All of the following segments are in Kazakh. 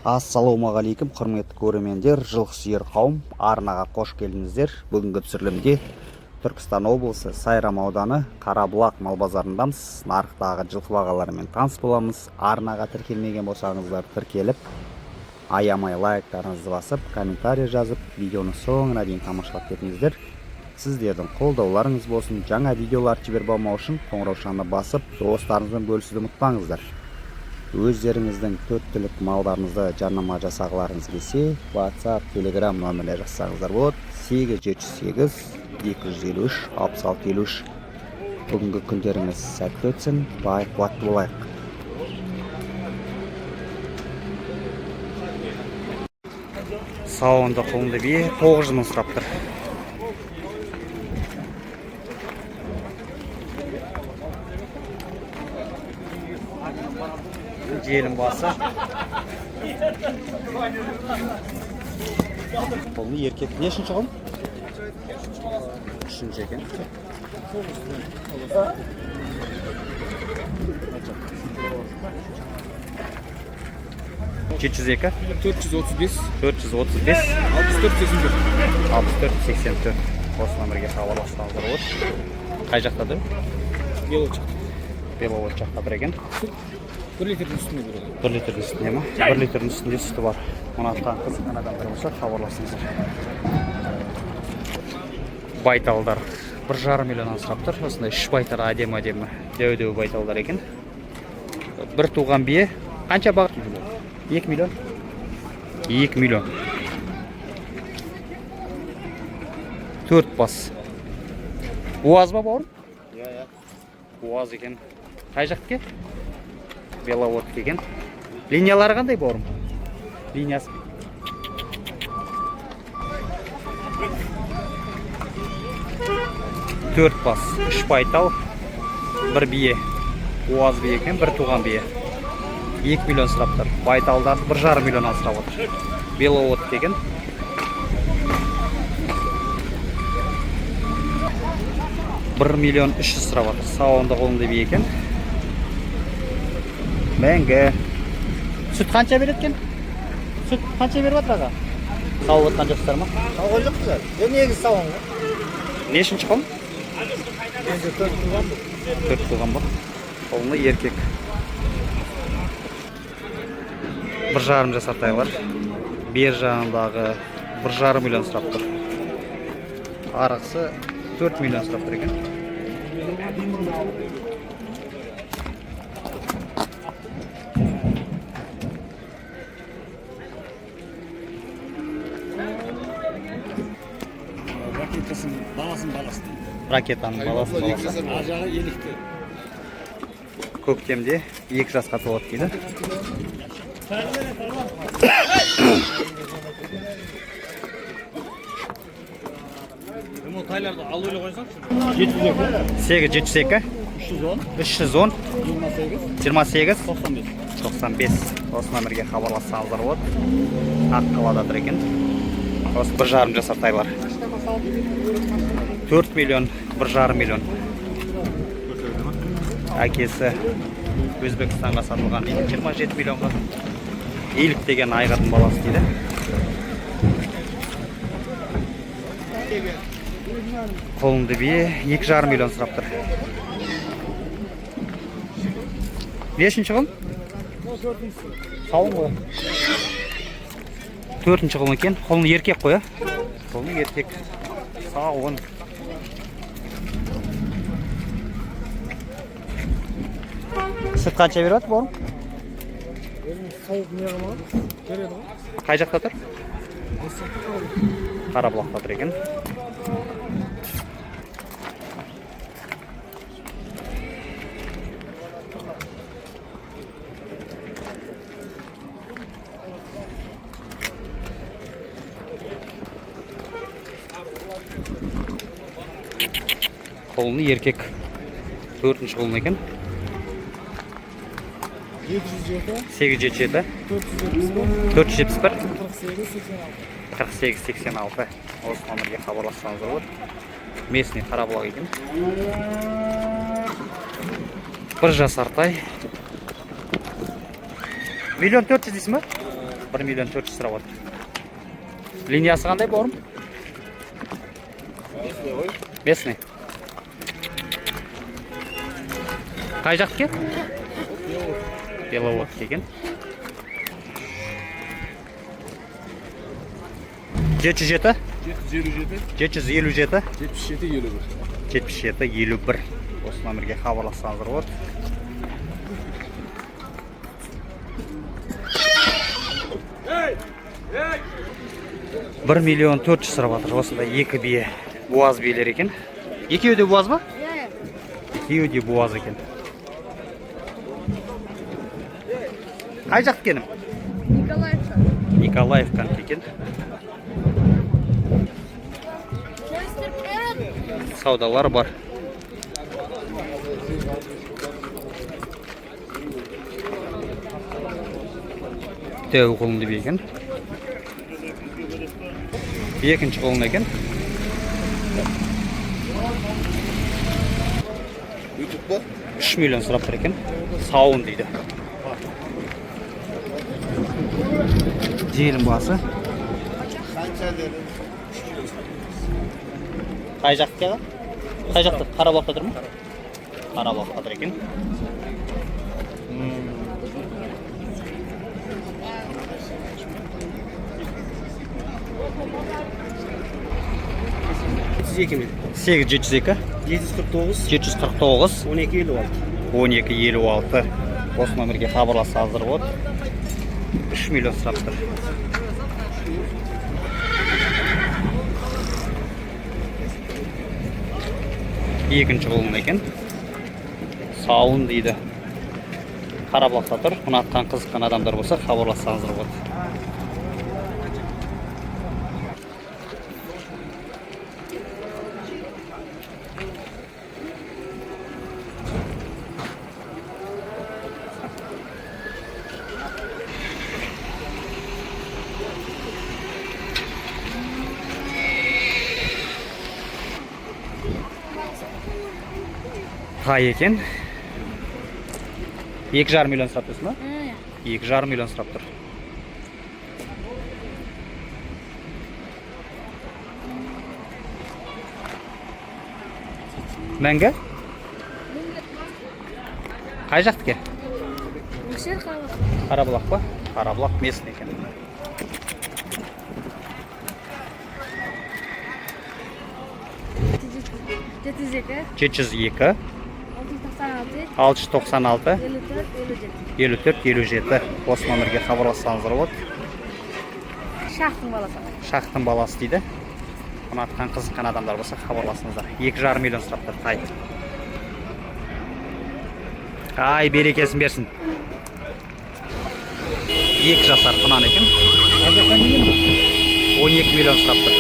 Ассалаумағалейкум, құрметті көрермендер, жылқы сүйер қауым, арнаға қош келдіңіздер. Бүгінгі түсірілімде Түркістан облысы Сайрам ауданы Қарабұлақ мал базарындамыз. Нарықтағы жылқы бағаларымен таныс боламыз. Арнаға тіркелмеген болсаңыздар тіркеліп, аямай лайктарыңызды басып, комментарий жазып, видеоны соңына дейін тамашалап кетіңіздер. Сіздердің қолдауларыңыз болсын. Жаңа видеолар жіберіп болмау үшін қоңыраушаны басып, достарыңызбен бөлісуді ұмытпаңыздар. Өздеріңіздің төрттілік малдарыңызды жарнама жасағыларыңыз келсе, WhatsApp, Telegram нөмірлер жазсаңыздар болады. 8708 253 6653. Бүгінгі күндеріңіз сәтті өтсін, бай қуатты болайық. Сауынды құлынды бие 900 мың сұрап тұр. Желім басы. Құлыны еркек. Нешінші құлын? Үшінші екен. Жеті жүз екі? 435. 435. 64-84. Осы номерге хабарлассаңыздар болады. Қай жақтады? Беловод жақта тұр екен. 1 литрдің үстінде береді. 1 литрдің үстінде ма? 1 литрдің үстінде сүті бар. Мұны атқан қызыққан адамдар болса, хабарласыңыздар. Байталдар 1,5 миллион асырап тұр. Осындай 3 байтар әдемі дәу байталдар екен. Бір туған бие. Қанша бағыт? 2 миллион. 2 миллион. 4 бас. Уаз ба бауырым? Уаз екен. Қай жақтыке? Беловод деген. Линиялары қандай бауырым? Линиясы. Төрт бас, 3 байтал, бір бие. Уаз бие екен, бір туған бие. 2 миллион сұрап тұр. Байталдар 1,5 миллион асырап отыр. Беловод деген. $1 миллион 300 сұрап отыр. Сауынды қолынды бие екен. Мәңгі. Сүт қанша береткен? Сүт қанша беріп отыр аға? Сауып отқан жоқсыздар ма? Сауған жоқсыздар. Негіз сауын ғой. Нешінші құлын? 4 туған бұл. 4 туған бұл. Құлыны еркек. 1,5 жасар тайлар. Бер жағындағы 1,5 миллион сұрап тұр. Арақсы 4 миллион сұрап тұр екен. Ракетаның баласын. Ажағы елікті. Көктемде 2 жасқа толады дейді. Тайларды алу өлі қойсақ? 702. 310. 28. 95. Осы номерге хабарлассаңыздар болады. Аққалада тұр екен. Осы 1,5 жасар тайлар. 4 миллион, 1,5 миллион. Әкесі Өзбекстанға сатылған дейді. 27 миллионға. Елік деген айғырдың баласы дейді. Қолынды бие 2,5 миллион сұрап тұр. Нешінші құлын? Сауын ғой. 4-ші құлын екен. Құлын еркек қой. Құлын еркек. Сауын. Сүт қанша беріп отыр бауырым? Сауып не қылмады? Береді ғой. Қай жақта тұр? Қарабұлақта тұр екен. Қолыны еркек. 4-ші қолын екен. 877 471 4886. Осы номерге хабарлассаңыздар болады. Местный Қарабұлақ екен. 1 жасар тай. 1,4 миллион дейсің ба? 1 миллион 400 сұрап отыр. Линиясы қандай бауырым? Местный. Қай жақтікі? Беловод деген. 707? 757? 77-51. Осы номерге хабарлассаңыздар болады. $1 миллион 400 сұрап жатыр. Осында екі бие буаз биелер екен. Екеуі де буаз ба? Екеуі де буаз екен. Қай жақ екенім? Николаевка екен. Саудалар бар. Тәу қолынды бе екен. Екінші қолын екен. YouTube-па? 3 миллион сұрап тұр екен. Сауын дейді. Желім басы. Қай жақтыға? Қай жақты? Қарабақта тұр ма? Қарабақта тұр екен. Мен. 8-702 749 1256 осы номерге хабарлассаңыздар болады. 3 миллион сұрап тұр. Екінші қолын екен. Сауын дейді. Қарабақта тұр. Ұнатқан қызыққан адамдар болса хабарлассаңыздар болады. Қай екен? 2,5 миллион сұрап тұрсың ба? 2,5 миллион сұрап тұр. Мәңгі? Қай жақтыке? Қарабұлақ па? Қарабұлақ местный екен. Жеті 696 54-57 осы номерге хабарлассаңыздар болады. Шақтың баласы дейді. Ұнатқан қызыққан адамдар болса хабарласыңыздар. 2,5 миллион сұрап тұр тай. Ай, берекесін берсін. 2 жасар құнан екен. 12 миллион сұрап тұр.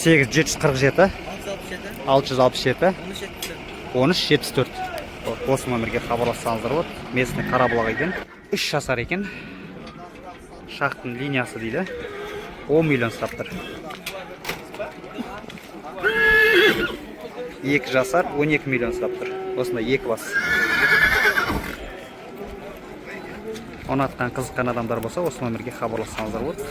Сегіз 747 667 1374 осы номерге хабарлассаңыздар болады. Местный Қарабұлақ екен. 3 жасар екен. Шақтың линиясы дейді. 10 миллион сұрап тұр. 2 жасар 12 миллион сұрап тұр. Осында 2 бас. Ұнатқан қызыққан адамдар болса осы номерге хабарлассаңыздар болады.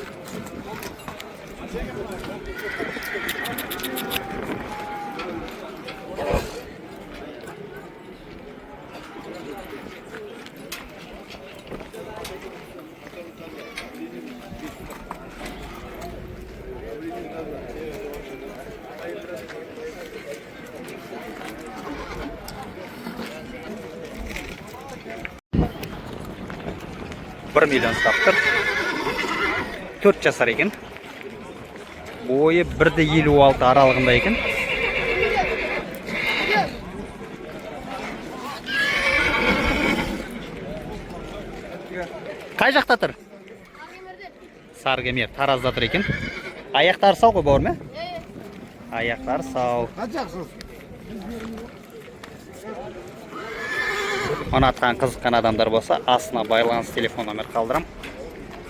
$1 миллион сұрап 4 жасар екен. Бойы 1,56 аралығында екен. Қай жақта тұр? Саргемер, Таразда тұр екен. Аяқтары сау ғой бауыр ме? Аяқтары сау. Ұнатқан қызыққан адамдар болса, астына байланыс телефон номер қалдырам.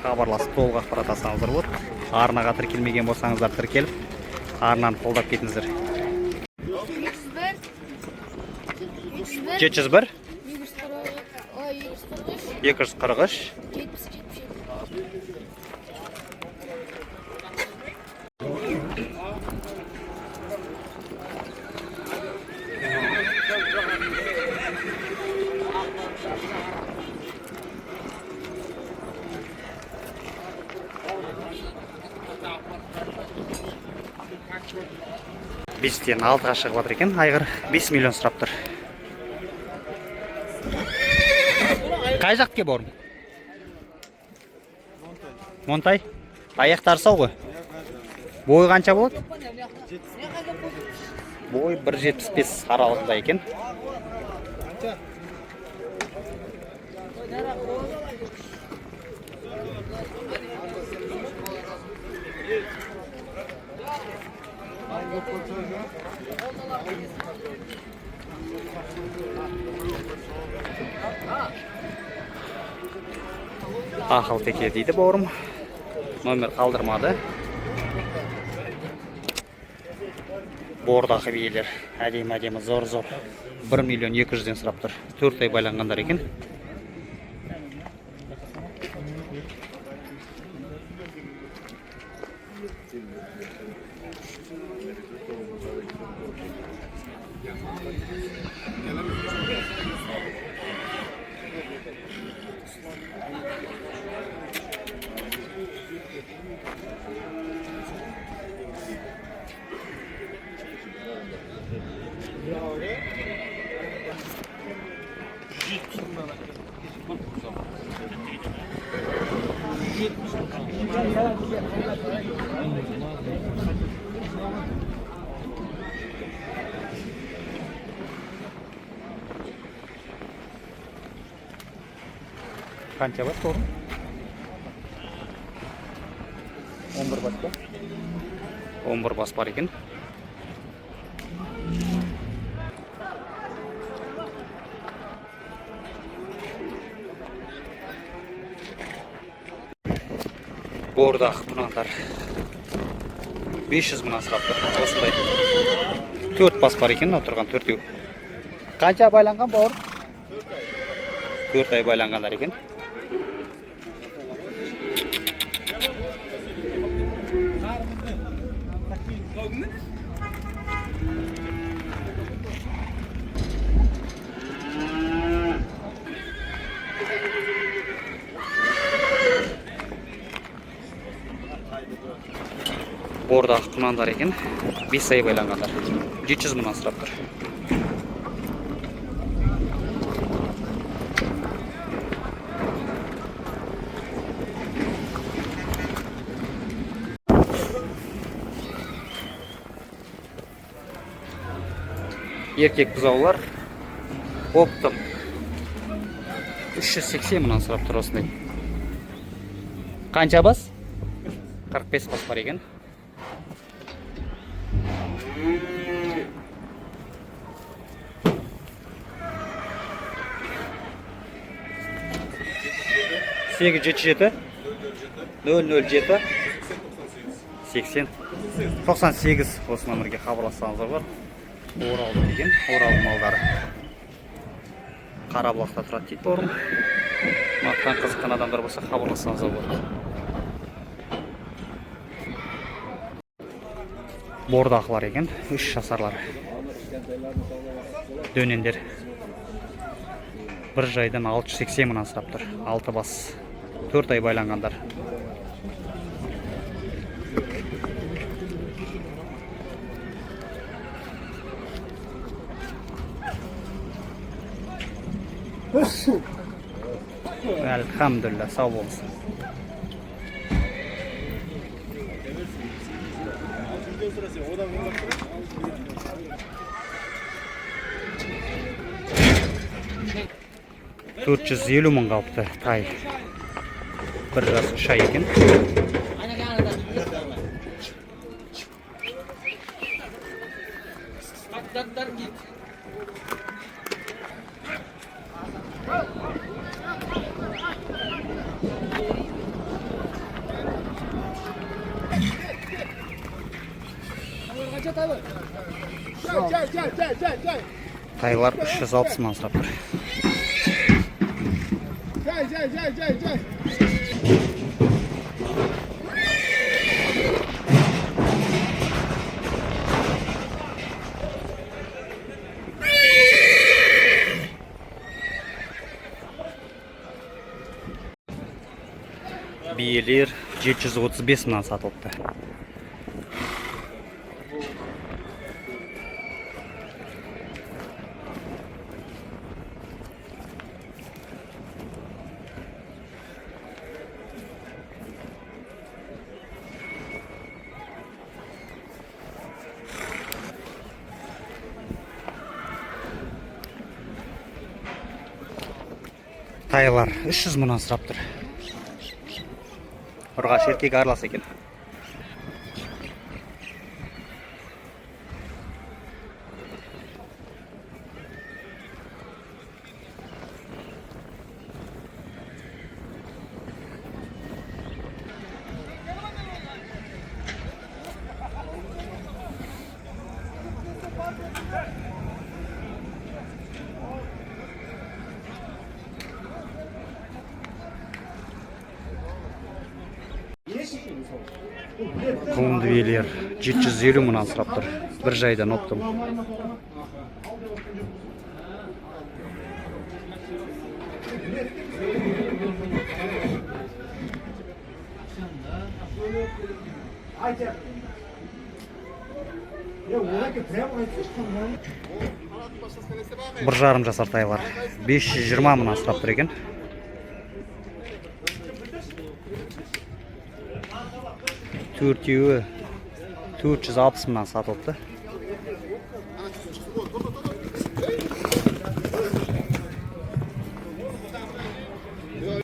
Хабарласып толық ақпарат алсаңыздар болады. Арнаға тіркелмеген болсаңыздар тіркеліп, арнаны қолдап кетіңіздер. 701 243 5-тен 6-ға шығып жатыр екен. Айғыр 5 миллион сұрап тұр. Қай жаққа бауырым? Монтай. Аяқтары сау ғой? Бойы қанша болады? Бойы 1,75 аралығында екен. Ақыл теке дейді бауырым. Номер қалдырмады. Бордағы биелер әдемі зор-зор. 1 миллион 200-ден сұрап тұр. 4 ай байланғандар екен. Қанша бас бауырым? 11 бас па? 11 бас бар екен. Бордақ бұнандар 500 мыңнан сұрап тұр. Осындай 4 бас бар екен, отырған 4-еу. Қанша байланған бауыр? 4 ай байланғандар екен. Бордақ құнандар екен, 5 ай байланғандар. 700 мыңнан сұрап тұр. Еркек бұзаулар оптым 380 мыңнан сұрап тұр осындай. Қанша бас? 45 бас бар екен. Сегіз 007 80 98 осы номерге хабарлассаңыздар бар. Оралды деген, Орал малдары. Қарабұлақта тұрады дейді бауырым. Мақтан қызыққан адамдар болса хабарлассаңыздар болады. Бордақылар екен, 3 жасарлар. Дөнендер. Бір жайдан 680 мыңнан сұрап тұр. 6 бас. 4 ай байланғандар. Elhamdülillah, sağ olsun. $450 мың қалыпты тай. Bir жас шай екен. Тайлар 360 мыңнан сұрап тұр. Биелер 735 мыңнан сатылыпты. Тайлар 300 мыңнан сұрап тұр. Ұрғаш еркек аралас екен. Құлынды биелер 750 мыңнан сұрап тұр. Бір жайдан оптым. Бір жарым жасар тайлар 520 мыңнан сұрап тұр екен. Төртеуі 460 мыңнан сатылыпты.